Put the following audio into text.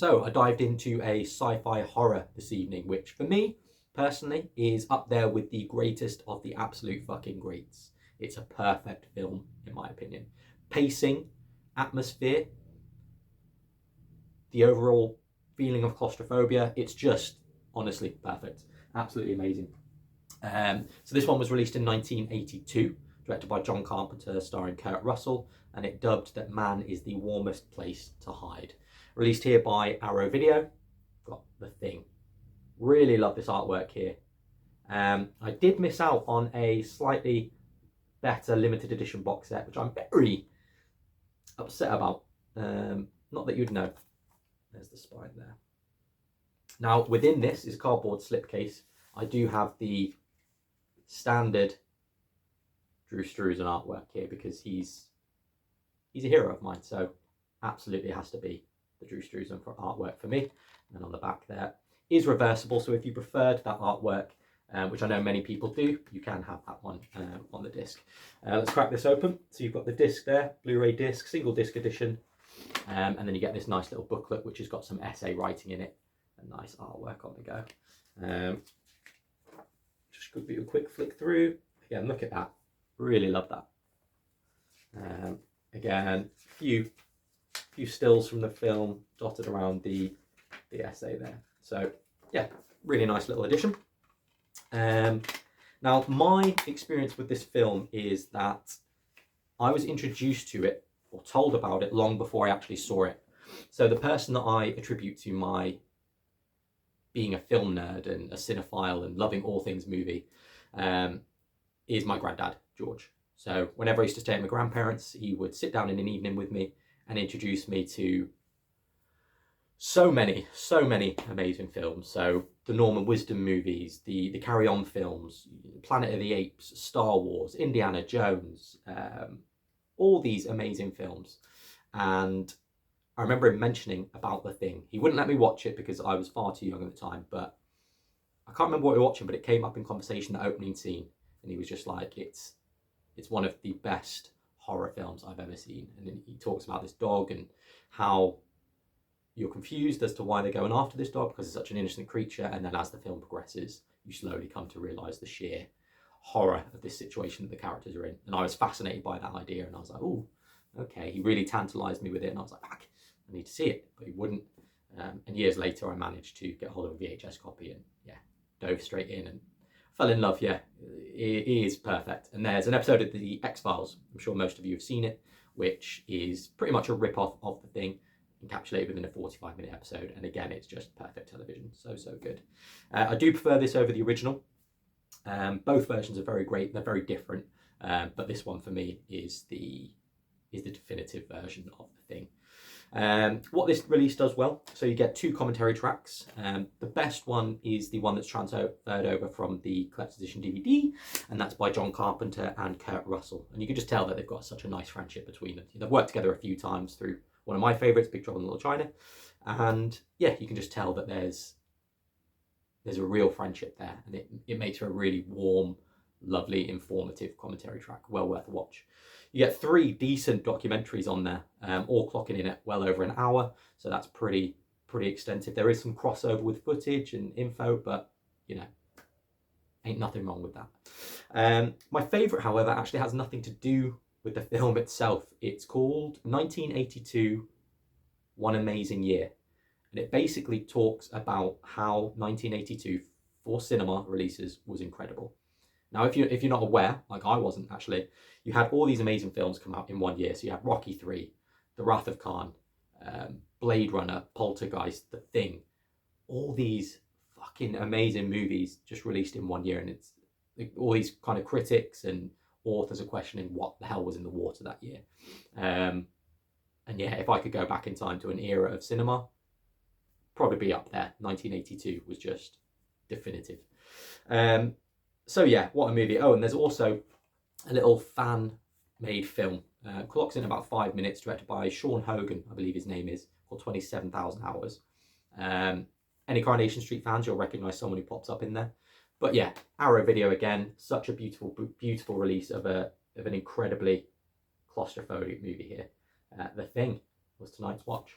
So I dived into a sci-fi horror this evening, which for me, personally, is up there with the greatest of the absolute fucking greats. It's a perfect film, in my opinion. Pacing, atmosphere, the overall feeling of claustrophobia, it's just honestly perfect. Absolutely amazing. So this one was released in 1982, directed by John Carpenter, starring Kurt Russell, and it dubbed that man is the warmest place to hide. Released here by Arrow Video. Got The Thing. Really love this artwork here. I did miss out on a slightly better limited edition box set, which I'm very upset about. Not that you'd know. There's the spine there. Now, within this is cardboard slipcase. I do have the standard Drew Struzan artwork here because he's a hero of mine. So absolutely has to be the Drew Struzan for artwork for me. And on the back there is reversible. So if you preferred that artwork, which I know many people do, you can have that one on the disc. Let's crack this open. So you've got the disc there, Blu-ray disc, single disc edition. And then you get this nice little booklet, which has got some essay writing in it and nice artwork on the go. Just give you a quick flick through. Again, look at that. Really love that. Again, a few stills from the film dotted around the essay there. So yeah, really nice little edition. Now, my experience with this film is that I was introduced to it or told about it long before I actually saw it. So the person that I attribute to my being a film nerd and a cinephile and loving all things movie is my granddad, George. So whenever I used to stay at my grandparents', he would sit down in an evening with me and introduce me to so many amazing films. So the Norman Wisdom movies, the Carry On films, Planet of the Apes, Star Wars, Indiana Jones, all these amazing films. And I remember him mentioning about The Thing. He wouldn't let me watch it because I was far too young at the time, but I can't remember what we were watching, but it came up in conversation, the opening scene, and he was just like, it's one of the best horror films I've ever seen. And then he talks about this dog and how you're confused as to why they're going after this dog because it's such an innocent creature, and then as the film progresses, you slowly come to realise the sheer horror of this situation that the characters are in. And I was fascinated by that idea, and I was like, oh, okay. He really tantalised me with it, and I was like, I need to see it, but he wouldn't. And years later, I managed to get hold of a VHS copy and yeah, dove straight in and fell in love. Yeah, it is perfect. And there's an episode of the X-Files, I'm sure most of you have seen it, which is pretty much a rip-off of The Thing, encapsulated within a 45-minute episode. And again, it's just perfect television. So good. I do prefer this over the original. Both versions are very great. They're very different. But this one for me is the definitive version of The Thing. What this release does well, so you get 2 commentary tracks. The best one is the one that's transferred over from the collector's edition DVD, and that's by John Carpenter and Kurt Russell. And you can just tell that they've got such a nice friendship between them. They've worked together a few times through one of my favourites, Big Trouble in Little China. And yeah, you can just tell that there's a real friendship there, and it makes for a really warm, lovely, informative commentary track. Well worth a watch. You get 3 decent documentaries on there, all clocking in at well over an hour, so that's pretty extensive. There is some crossover with footage and info, but you know, ain't nothing wrong with that. My favourite, however, actually has nothing to do with the film itself. It's called 1982, One Amazing Year. And it basically talks about how 1982 for cinema releases was incredible. Now, if you're not aware, like I wasn't actually, you had all these amazing films come out in one year. So you had Rocky 3, The Wrath of Khan, Blade Runner, Poltergeist, The Thing. All these fucking amazing movies just released in one year. And it's all these kind of critics and authors are questioning what the hell was in the water that year. And yeah, if I could go back in time to an era of cinema, probably be up there. 1982 was just definitive. So yeah, what a movie. Oh, and there's also a little fan-made film. Clocks in about 5 minutes, directed by Sean Hogan, I believe his name is, called 27,000 Hours. Any Coronation Street fans, you'll recognise someone who pops up in there. But yeah, Arrow Video again, such a beautiful release of an incredibly claustrophobic movie here. The Thing was tonight's watch.